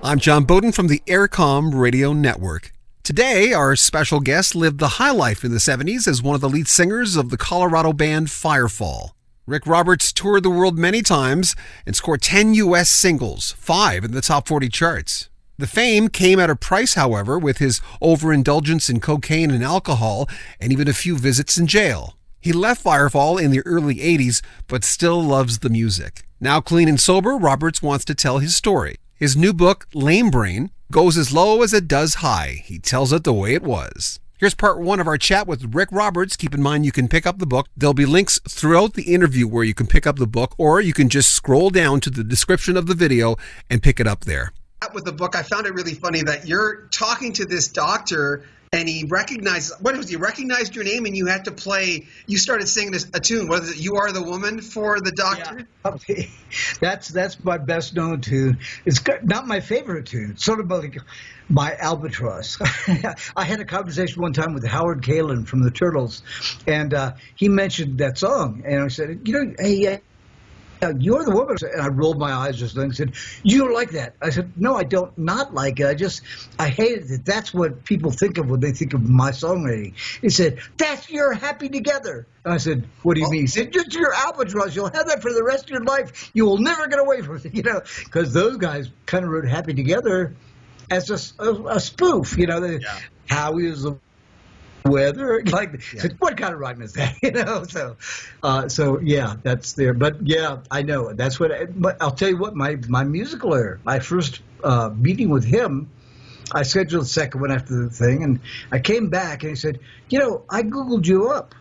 I'm John Beaudin from the Aircom Radio Network. Today, our special guest lived the high life in the 70s as one of the lead singers of the Colorado band Firefall. Rick Roberts toured the world many times and scored 10 U.S. singles, 5 in the top 40 charts. The fame came at a price, however, with his overindulgence in cocaine and alcohol and even a few visits in jail. He left Firefall in the early 80s, but still loves the music. Now clean and sober, Roberts wants to tell his story. His new book, Lame Brain, goes as low as it does high. He tells it the way it was. Here's part one of our chat with Rick Roberts. Keep in mind you can pick up the book. There'll be links throughout the interview where you can pick up the book, or you can just scroll down to the description of the video and pick it up there. With the book, I found it really funny that you're talking to this doctor and he recognized your name and you had to play, you started singing a tune. Was it You Are the Woman for the doctor? Yeah. That's my best known tune. It's not my favorite tune. It's sort of like my albatross. I had a conversation one time with Howard Kalin from the Turtles, and he mentioned that song. And I said, hey, You're the Woman. And I rolled my eyes just then and said, you don't like that. I said, no, I don't not like it. I hate it. That's what people think of when they think of my songwriting. He said, that's your Happy Together. And I said, what do you mean? He said, just your albatross. You'll have that for the rest of your life. You will never get away from it, because those guys kind of wrote Happy Together as a spoof, Howie is the weather, what kind of rhyme is that? So yeah, that's there. But yeah, I know that's but I'll tell you what, my musical error, my first meeting with him, I scheduled the second one after the thing, and I came back and he said, I Googled you up.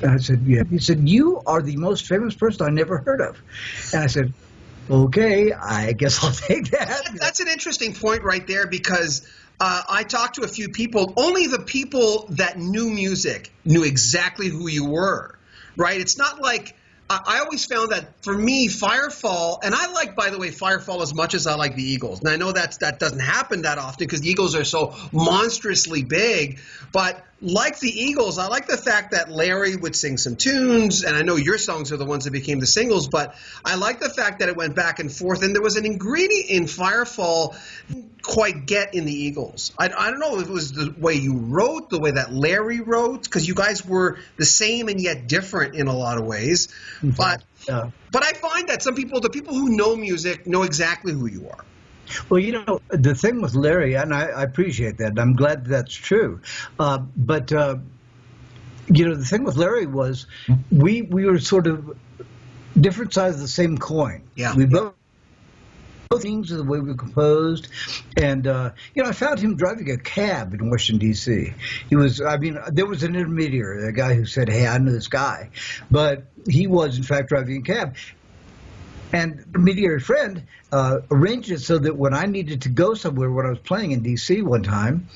And I said, yeah. He said, you are the most famous person I never heard of. And I said, okay, I guess I'll take that. That's an interesting point right there, because I talked to a few people. Only the people that knew music knew exactly who you were, right? It's not like I always found that for me, Firefall, and I like, by the way, Firefall as much as I like the Eagles. And I know that doesn't happen that often because the Eagles are so monstrously big. But like the Eagles, I like the fact that Larry would sing some tunes, and I know your songs are the ones that became the singles, but I like the fact that it went back and forth, and there was an ingredient in Firefall I didn't quite get in the Eagles. I don't know if it was the way you wrote, the way that Larry wrote, because you guys were the same and yet different in a lot of ways. But I find that the people who know music know exactly who you are. Well, the thing with Larry, and I appreciate that, and I'm glad that's true. But the thing with Larry was we were sort of different sides of the same coin. Yeah. We both things the way we composed, and I found him driving a cab in Washington D.C. There was an intermediary, a guy who said, "Hey, I know this guy," but he was in fact driving a cab. And the intermediary friend arranged it so that when I needed to go somewhere, when I was playing in D.C. one time,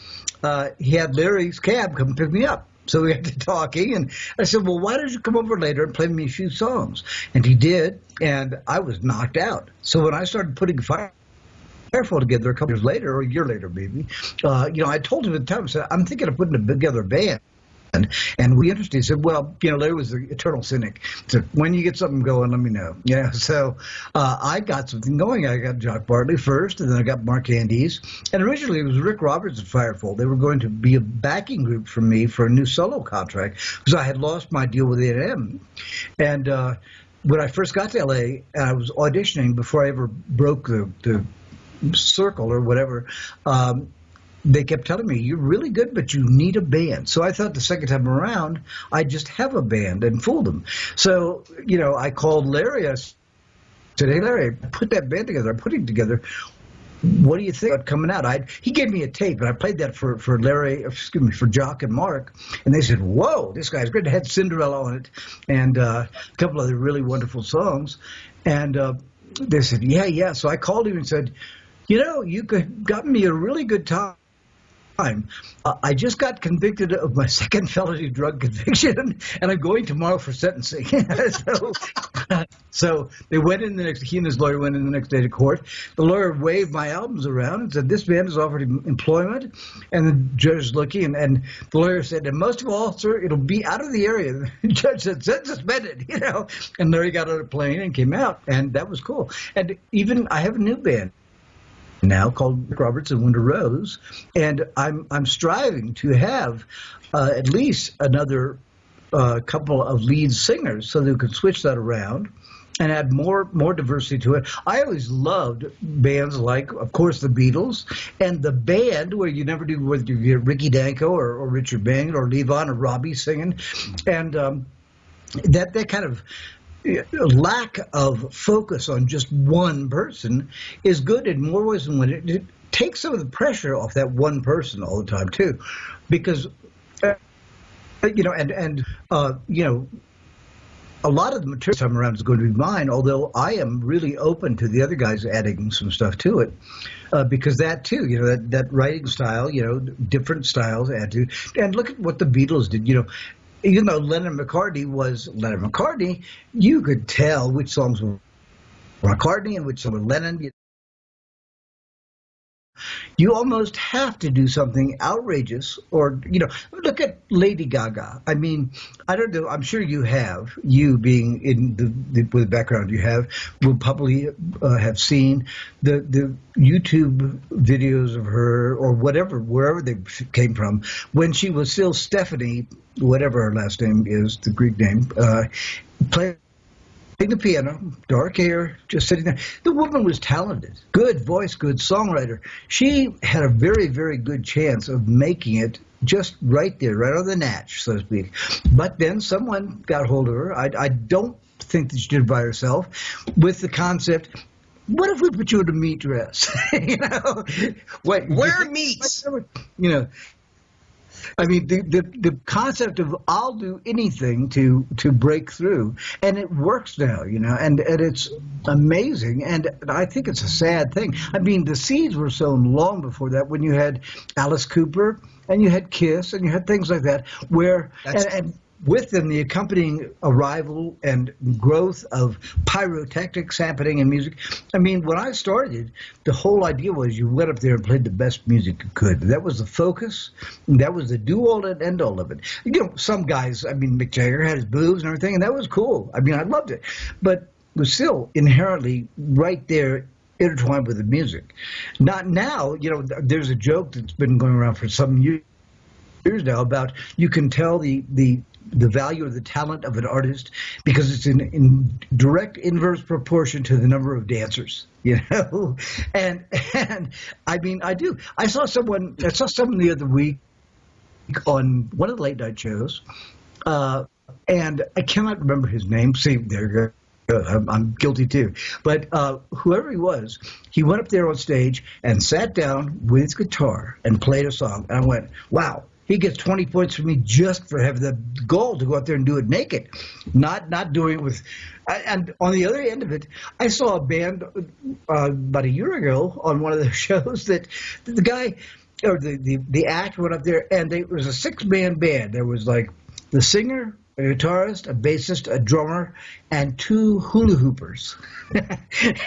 he had Larry's cab come pick me up. So we had to talking, and I said, well, why don't you come over later and play me a few songs? And he did, and I was knocked out. So when I started putting Firefall together a couple years later, or a year later maybe, I told him at the time, I said, I'm thinking of putting together a band. And we interested. He said, well, Larry was the eternal cynic. He said, when you get something going, let me know. So I got something going. I got Jock Bartley first, and then I got Mark Andes. And originally it was Rick Roberts at Firefall. They were going to be a backing group for me for a new solo contract because I had lost my deal with A&M. And when I first got to L.A., and I was auditioning before I ever broke the circle or whatever, they kept telling me, you're really good, but you need a band. So I thought the second time around, I'd just have a band and fool them. So, I called Larry. I said, hey, Larry, put that band together. I'm putting it together. What do you think about coming out? He gave me a tape, and I played that for Jock and Mark. And they said, whoa, this guy's great. It had Cinderella on it and a couple other really wonderful songs. And they said, yeah. So I called him and said, you got me a really good time. I just got convicted of my second felony drug conviction, and I'm going tomorrow for sentencing. So they went in he and his lawyer went in the next day to court. The lawyer waved my albums around and said, this band has offered him employment. And the judge is looking, and the lawyer said, and most of all, sir, it'll be out of the area. The judge said, suspended, And Larry got on a plane and came out, and that was cool. And even I have a new band. now called Rick Roberts and Winter Rose, and I'm striving to have at least another couple of lead singers so that we could switch that around and add more diversity to it. I always loved bands like, of course, the Beatles, and the band where you never do whether you get Ricky Danko or Richard Bang or Levon or Robbie singing, and that kind of lack of focus on just one person is good in more ways than one. It takes some of the pressure off that one person all the time too, because a lot of the material time around is going to be mine, although I am really open to the other guys adding some stuff to it, because that too, that writing style, different styles add to. And look at what the Beatles did, even though Lennon McCartney was Lennon McCartney, you could tell which songs were McCartney and which songs were Lennon. You almost have to do something outrageous, or look at Lady Gaga. I mean, I don't know. I'm sure you being in with the background you have, will probably have seen the YouTube videos of her or wherever they came from, when she was still Stephanie, whatever her last name is, the Greek name, playing the piano, dark hair, just sitting there. The woman was talented, good voice, good songwriter. She had a very, very good chance of making it just right there, right on the natch, so to speak. But then someone got hold of her. I don't think that she did it by herself, with the concept, what if we put you in a meat dress? Wear meats. I mean, the concept of I'll do anything to break through, and it works now, and it's amazing, and I think it's a sad thing. I mean, the seeds were sown long before that, when you had Alice Cooper, and you had Kiss, and you had things like that, where, and with them, the accompanying arrival and growth of pyrotechnics happening in music. I mean, when I started, the whole idea was you went up there and played the best music you could. That was the focus. That was the do-all and end-all of it. Some guys, I mean, Mick Jagger had his boobs and everything, and that was cool. I mean, I loved it. But it was still inherently right there, intertwined with the music. Not now, there's a joke that's been going around for some years now about you can tell the value or the talent of an artist because it's in direct inverse proportion to the number of dancers, and I mean, I do. I saw someone the other week on one of the late night shows, and I cannot remember his name. See, there you go. I'm guilty too. But whoever he was, he went up there on stage and sat down with his guitar and played a song. And I went, wow. He gets 20 points from me just for having the goal to go out there and do it naked, not doing it with. And on the other end of it, I saw a band about a year ago on one of the shows that the guy or the act went up there, and it was a 6-man band. There was like the singer, a guitarist, a bassist, a drummer, and 2 hula hoopers,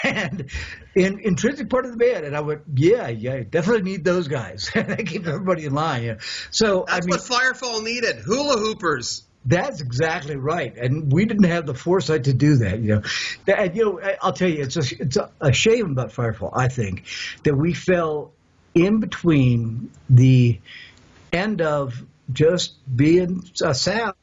and an intrinsic part of the band. And I went, yeah, definitely need those guys. They keep everybody in line. So that's what Firefall needed: hula hoopers. That's exactly right, and we didn't have the foresight to do that. And I'll tell you, it's a shame about Firefall. I think that we fell in between the end of just being a sound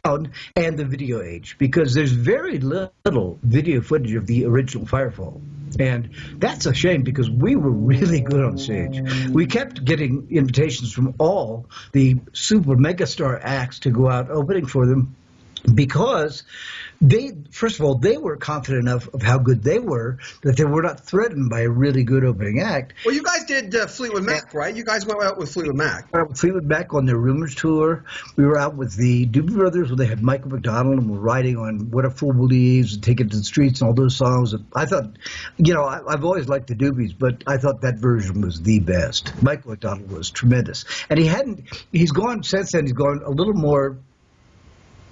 and the video age, because there's very little video footage of the original Firefall. And that's a shame, because we were really good on stage. We kept getting invitations from all the super megastar acts to go out opening for them, because first of all, they were confident enough of how good they were that they were not threatened by a really good opening act. Well, you guys did Fleetwood Mac, right? You guys went out with Fleetwood Mac. Fleetwood Mac on their Rumors tour. We were out with the Doobie Brothers, where they had Michael McDonald, and were writing on What a Fool Believes and Take It to the Streets and all those songs. I thought, I've always liked the Doobies, but I thought that version was the best. Michael McDonald was tremendous. And he's gone since then, he's gone a little more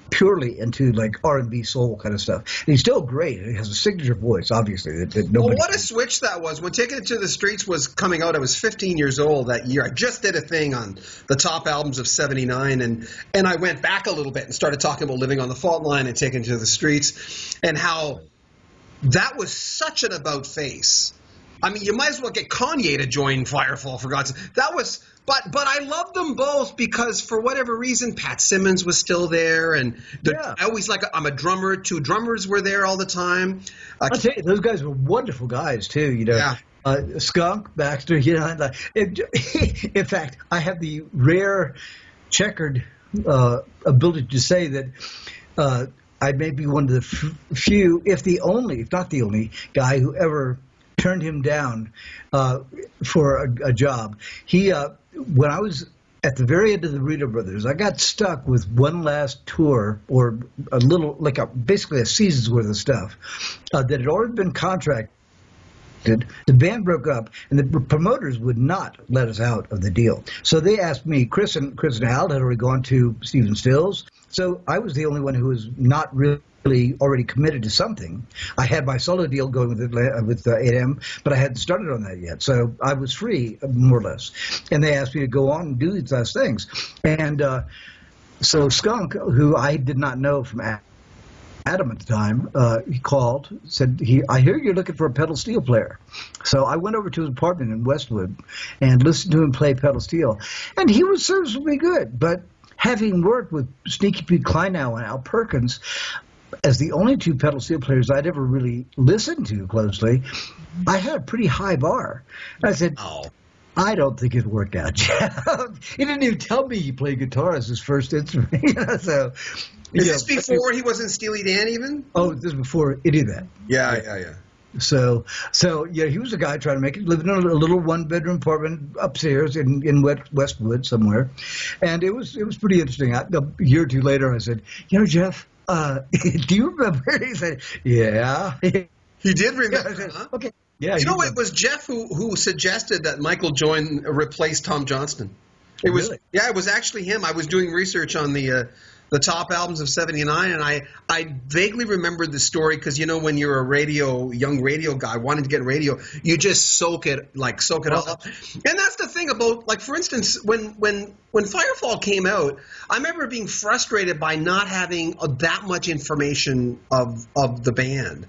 purely into like R&B soul kind of stuff. And he's still great. He has a signature voice, obviously, that nobody. Well, what a switch that was. When Taking It to the Streets was coming out, I was 15 years old that year. I just did a thing on the top albums of 79, and I went back a little bit and started talking about Living on the Fault Line and Taking It to the Streets, and how that was such an about face. I mean, you might as well get Kanye to join Firefall, for God's sake. That was, but I love them both because for whatever reason, Pat Simmons was still there, and I always I'm a drummer. 2 drummers were there all the time. I'll tell you, those guys were wonderful guys too. Skunk, Baxter. In fact, I have the rare, checkered ability to say that I may be one of the few, if not the only, guy who ever turned him down for a job. When I was at the very end of the Doobie Brothers, I got stuck with one last tour, or a little, basically a season's worth of stuff that had already been contracted. The band broke up, and the promoters would not let us out of the deal. So they asked me. Chris and Al had already gone to Stephen Stills, so I was the only one who was not really already committed to something. I had my solo deal going with 8M, but I hadn't started on that yet, so I was free, more or less. And they asked me to go on and do these last things. And so Skunk, who I did not know from Adam at the time, he called, said, I hear you're looking for a pedal steel player. So I went over to his apartment in Westwood and listened to him play pedal steel. And he was serviceably good. But having worked with Sneaky Pete Kleinow and Al Perkins as the only 2 pedal steel players I'd ever really listened to closely, I had a pretty high bar. And I said, I don't think it'd work out, Jeff. He didn't even tell me he played guitar as his first instrument. So, is this before he was in Steely Dan even? Oh, this is before any of that. Yeah. So he was a guy trying to make it, living in a little 1-bedroom apartment upstairs in Westwood somewhere, and it was pretty interesting. A year or 2 later, I said, Jeff, do you remember? He said, yeah. He did remember. Said, huh? Okay. Yeah. It was Jeff who suggested that Michael replace Tom Johnston. It was really? Yeah, it was actually him. I was doing research on the top albums of '79, and I vaguely remembered the story because when you're a young radio guy wanting to get radio, you just soak it all up. And that's the thing about, for instance, when Firefall came out, I remember being frustrated by not having that much information of the band.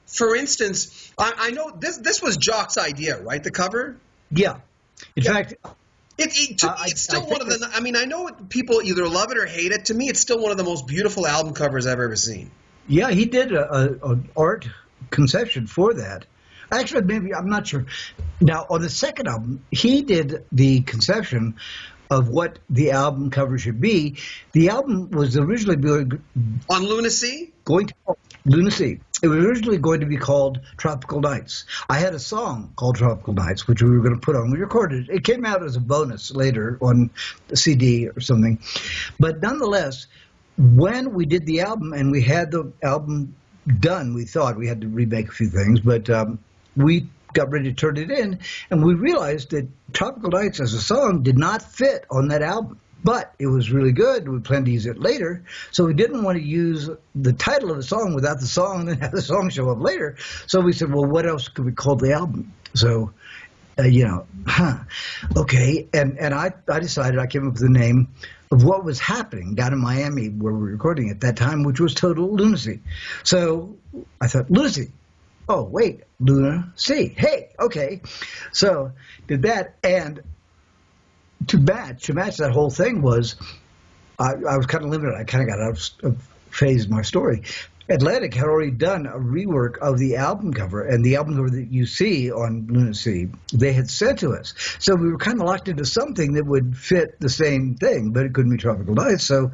For instance, I know this was Jock's idea, right? The cover. Yeah. In fact. It's still one of the. I mean, I know people either love it or hate it. To me, it's still one of the most beautiful album covers I've ever seen. Yeah, he did an art conception for that. Actually, maybe I'm not sure. Now, on the second album, he did the conception of what the album cover should be. The album was originally on Lunacy. Lunacy. It was originally going to be called Tropical Nights. I had a song called Tropical Nights, which we were going to put on. We recorded it. It came out as a bonus later on the CD or something. But nonetheless, when we did the album and we had the album done, we thought we had to remake a few things, but we got ready to turn it in, and we realized that Tropical Nights as a song did not fit on that album. But it was really good. We planned to use it later. So we didn't want to use the title of the song without the song and then have the song show up later. So we said, well, what else could we call the album? So, okay. And I decided, I came up with the name of what was happening down in Miami where we were recording at that time, which was Total Lunacy. So I thought, Lunacy. Oh, wait, Lunacy. Hey, okay. So did that, and to match that whole thing was, I was kind of limited. I kind of got out of phase in my story. Atlantic had already done a rework of the album cover, and the album cover that you see on Lunacy, they had sent to us. So we were kind of locked into something that would fit the same thing, but it couldn't be Tropical Nights. So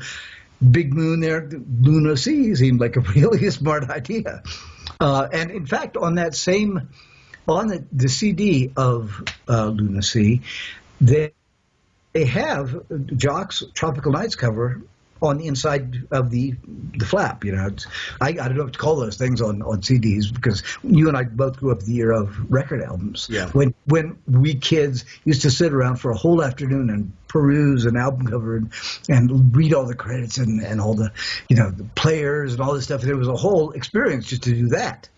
Big Moon there, Lunacy seemed like a really smart idea. And in fact, on that same, on the CD of Lunacy, they have Jock's Tropical Nights cover on the inside of the flap. I don't know what to call those things on CDs, because you and I both grew up the year of record albums. Yeah. When we kids used to sit around for a whole afternoon and peruse an album cover and read all the credits and all the the players and all this stuff. There was a whole experience just to do that.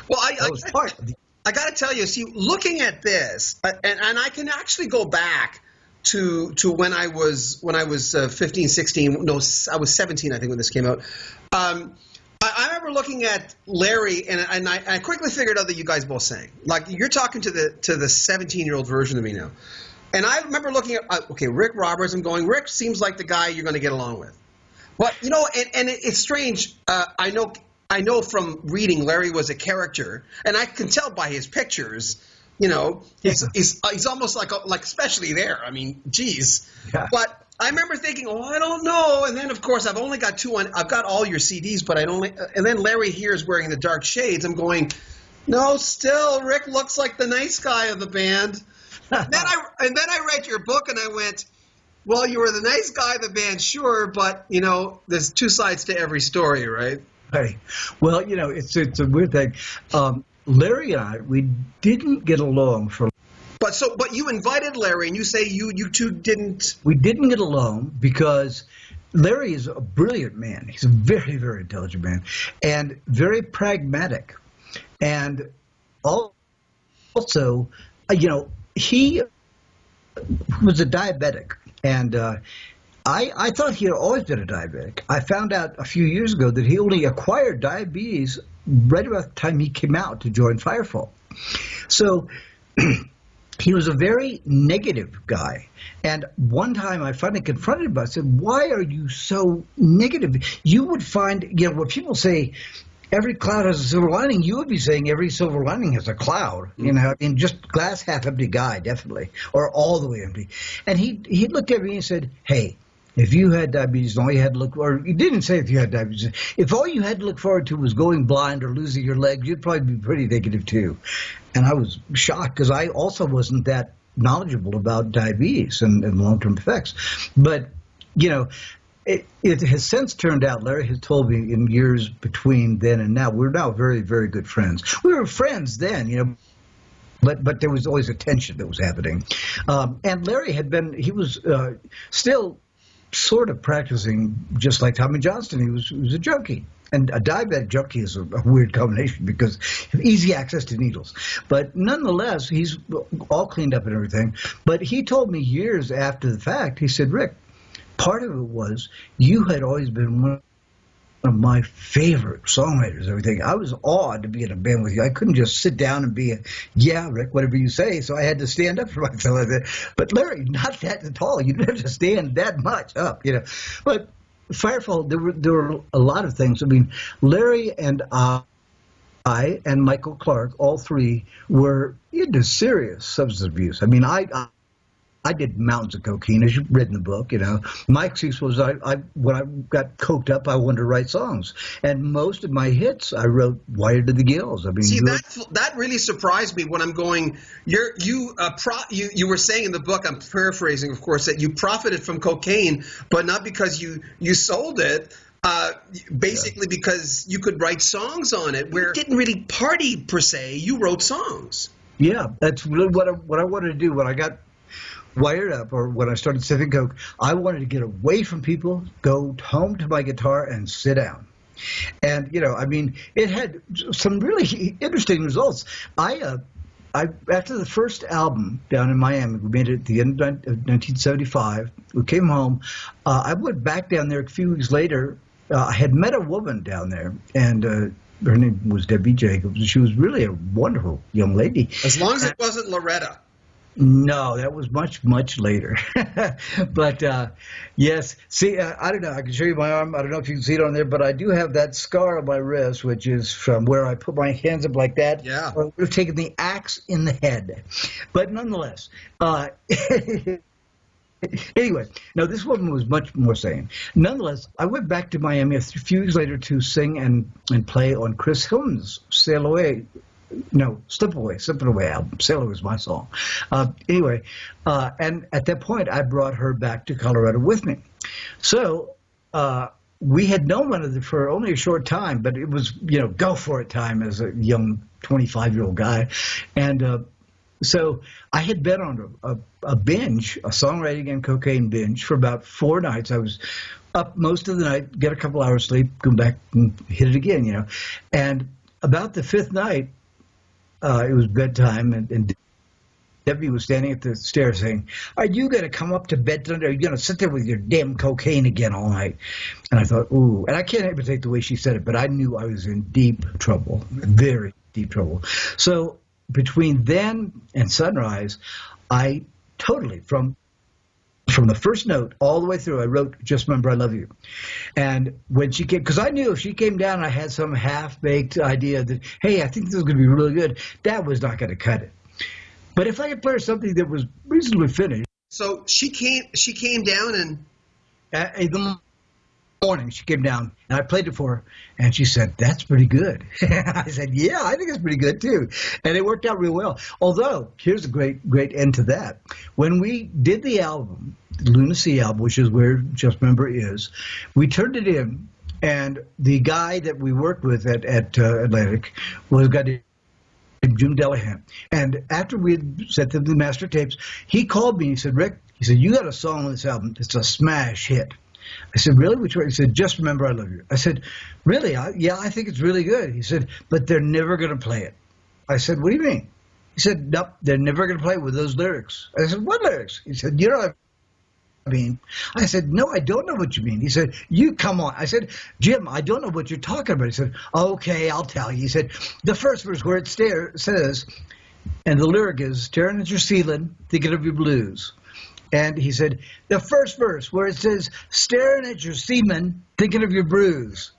Well, I got to tell you, see, looking at this, and I can actually go back to when I was 15, 16. No, I was 17, I think, when this came out. I remember remember looking at Larry, and I quickly figured out that you guys both sang. Like, you're talking to the 17-year-old version of me now. And I remember looking at, okay, Rick Roberts, and going, Rick seems like the guy you're going to get along with. But, you know, and it's strange. I know from reading Larry was a character, and I can tell by his pictures, you know, he's almost like especially there. I mean, geez. Yeah. But I remember thinking, oh, I don't know. And then, of course, I've only got I've got all your CDs, but and then Larry here is wearing the dark shades. I'm going, no, still, Rick looks like the nice guy of the band. And then I read your book and I went, well, you were the nice guy of the band, sure, but, you know, there's two sides to every story, right? Right. Well, you know, it's a weird thing. Larry and I, we didn't get along for. But you invited Larry, and you say you two didn't. We didn't get along because Larry is a brilliant man. He's a very, very intelligent man, and very pragmatic, and also, you know, he was a diabetic, and I thought he had always been a diabetic. I found out a few years ago that he only acquired diabetes right about the time he came out to join Firefall. So he was a very negative guy. And one time I finally confronted him. I said, why are you so negative? You would find, you know, when people say every cloud has a silver lining, you would be saying every silver lining has a cloud. You know, I mean, just glass half empty guy, definitely, or all the way empty. And he looked at me and said, hey, if you had diabetes, all you had to look, or he didn't say if you had diabetes, if all you had to look forward to was going blind or losing your legs, you'd probably be pretty negative too. And I was shocked because I also wasn't that knowledgeable about diabetes and long-term effects. But, you know, it has since turned out, Larry has told me in years between then and now, we're now very, very good friends. We were friends then, you know, but there was always a tension that was happening. And Larry he was still sort of practicing just like Tommy Johnston. He was a junkie. And a diabetic junkie is a weird combination because easy access to needles. But nonetheless, he's all cleaned up and everything. But he told me years after the fact, he said, Rick, part of it was you had always been one of my favorite songwriters and everything. I was awed to be in a band with you. I couldn't just sit down and be yeah, Rick, whatever you say. So I had to stand up for myself. But Larry, not that at all. You didn't have to stand that much up, you know. But Firefall, there were a lot of things. I mean, Larry and I and Michael Clark, all three, were into serious substance abuse. I mean, I did mountains of cocaine, as you've read in the book, you know. My excuse was when I got coked up, I wanted to write songs. And most of my hits, I wrote wired to the gills. I mean, see, that really surprised me when I'm going, you were saying in the book, I'm paraphrasing, of course, that you profited from cocaine, but not because you sold it. Basically because you could write songs on it, where you didn't really party per se. You wrote songs. Yeah, that's really what I wanted to do when I got wired up, or when I started sniffing coke. I wanted to get away from people, go home to my guitar and sit down. And, you know, I mean, it had some really interesting results. I after the first album down in Miami, we made it at the end of 1975. We came home. I went back down there a few weeks later. I had met a woman down there, and her name was Debbie Jacobs. She was really a wonderful young lady. As long as it wasn't Loretta. No, that was much, much later. But, yes, see, I don't know. I can show you my arm. I don't know if you can see it on there, but I do have that scar on my wrist, which is from where I put my hands up like that. Yeah. Or I would have taken the axe in the head. But nonetheless, anyway, no, this woman was much more sane. Nonetheless, I went back to Miami a few years later to sing and play on Chris Hillman's Sail Away. No, Slipping Away album. Sail Away was my song. Anyway, and at that point, I brought her back to Colorado with me. So we had known one another for only a short time, but it was, you know, go for it time as a young 25-year-old guy. And so I had been on a binge, a songwriting and cocaine binge for about 4 nights. I was up most of the night, get a couple hours sleep, come back and hit it again, you know. And about the 5th night, it was bedtime, and Debbie was standing at the stairs saying, "Are you going to come up to bed tonight? Or are you going to sit there with your damn cocaine again all night?" And I thought, ooh. And I can't imitate the way she said it, but I knew I was in deep trouble, very deep trouble. So between then and Sunrise, I totally, from the first note all the way through, I wrote "Just Remember I Love You." And when she came, because I knew if she came down, I had some half-baked idea that, hey, I think this is going to be really good. That was not going to cut it. But if I could play her something that was reasonably finished. So she came down and In the morning, she came down, and I played it for her, and she said, "That's pretty good." I said, "Yeah, I think it's pretty good, too." And it worked out real well. Although, here's a great end to that. When we did the album, the Lunacy album, which is where Just Remember is, we turned it in, and the guy that we worked with at Atlantic was a guy named Jim Delahan. And after we had sent them the master tapes, he called me and he said, "Rick," he said, "you got a song on this album. It's a smash hit." I said, "Really? Which one?" He said, "Just Remember I Love You." I said, "Really? Yeah, I think it's really good." He said, "But they're never going to play it." I said, "What do you mean?" He said, "Nope, they're never going to play it with those lyrics." I said, "What lyrics?" He said, "You know what I mean?" I said, "No, I don't know what you mean." He said, "You come on." I said, "Jim, I don't know what you're talking about." He said, "Okay, I'll tell you." He said, "The first verse where it says, and the lyric is, staring at your ceiling, thinking of your blues." And he said, "The first verse where it says, staring at your semen, thinking of your bruise."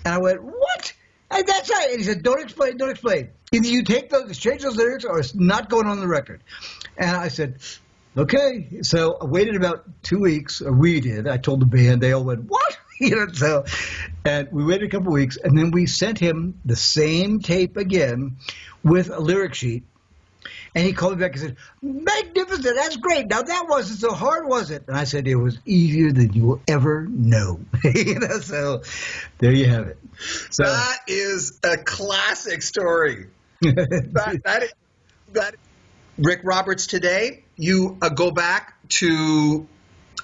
And I went, "What?" And that's right. And he said, "Don't explain, don't explain. Either you take those, change those lyrics, or it's not going on the record." And I said, "Okay." So I waited about 2 weeks, or we did. I told the band, they all went, "What?" So, and we waited a couple of weeks, and then we sent him the same tape again with a lyric sheet. And he called me back and said, "Magnificent, that's great. Now that wasn't so hard, was it?" And I said, "It was easier than you will ever know." So there you have it. So, that is a classic story. that Rick Roberts, today, you go back to,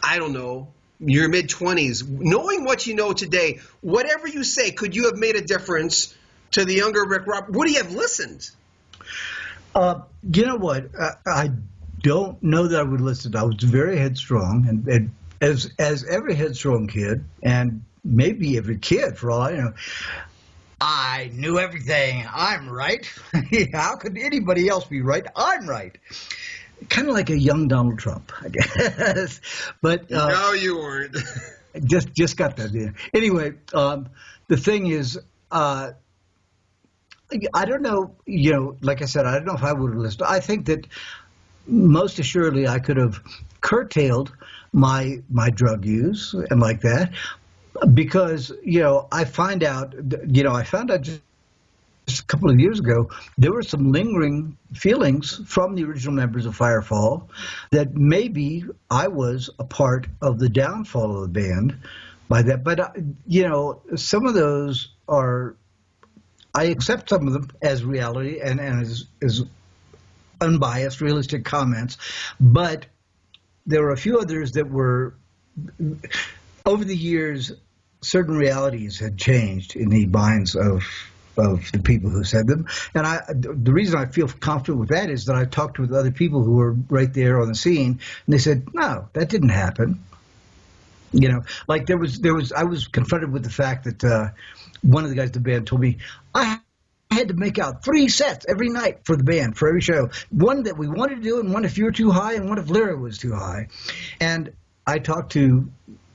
I don't know, your mid-20s. Knowing what you know today, whatever you say, could you have made a difference to the younger Rick Roberts? Would he have listened? You know what? I don't know that I would listen. I was very headstrong, and as every headstrong kid, and maybe every kid for all I know, I knew everything. I'm right. How could anybody else be right? I'm right. Kind of like a young Donald Trump, I guess. But no, you weren't. just got that there. Anyway, the thing is, I don't know, like I said, I don't know if I would have listened. I think that most assuredly I could have curtailed my drug use and like that, because, I found out just a couple of years ago, there were some lingering feelings from the original members of Firefall that maybe I was a part of the downfall of the band by that. But, some of those are, I accept some of them as reality and as unbiased, realistic comments, but there were a few others that were, over the years, certain realities had changed in the minds of the people who said them. And the reason I feel confident with that is that I talked with other people who were right there on the scene, and they said, "No, that didn't happen." Like I was confronted with the fact that one of the guys in the band told me, I had to make out 3 sets every night for the band, for every show. One that we wanted to do, and one if you were too high, and one if Lyra was too high. And I talked to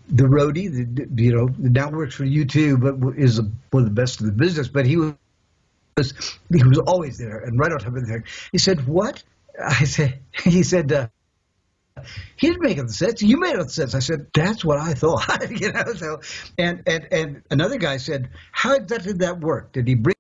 the roadie, that now works for U2, but is one of the best in the business. But he was always there and right on top of everything. He said, "What?" He said, "He didn't make up the sets. You made up the sets." I said, "That's what I thought." So, and another guy said, "How exactly did that work? Did he bring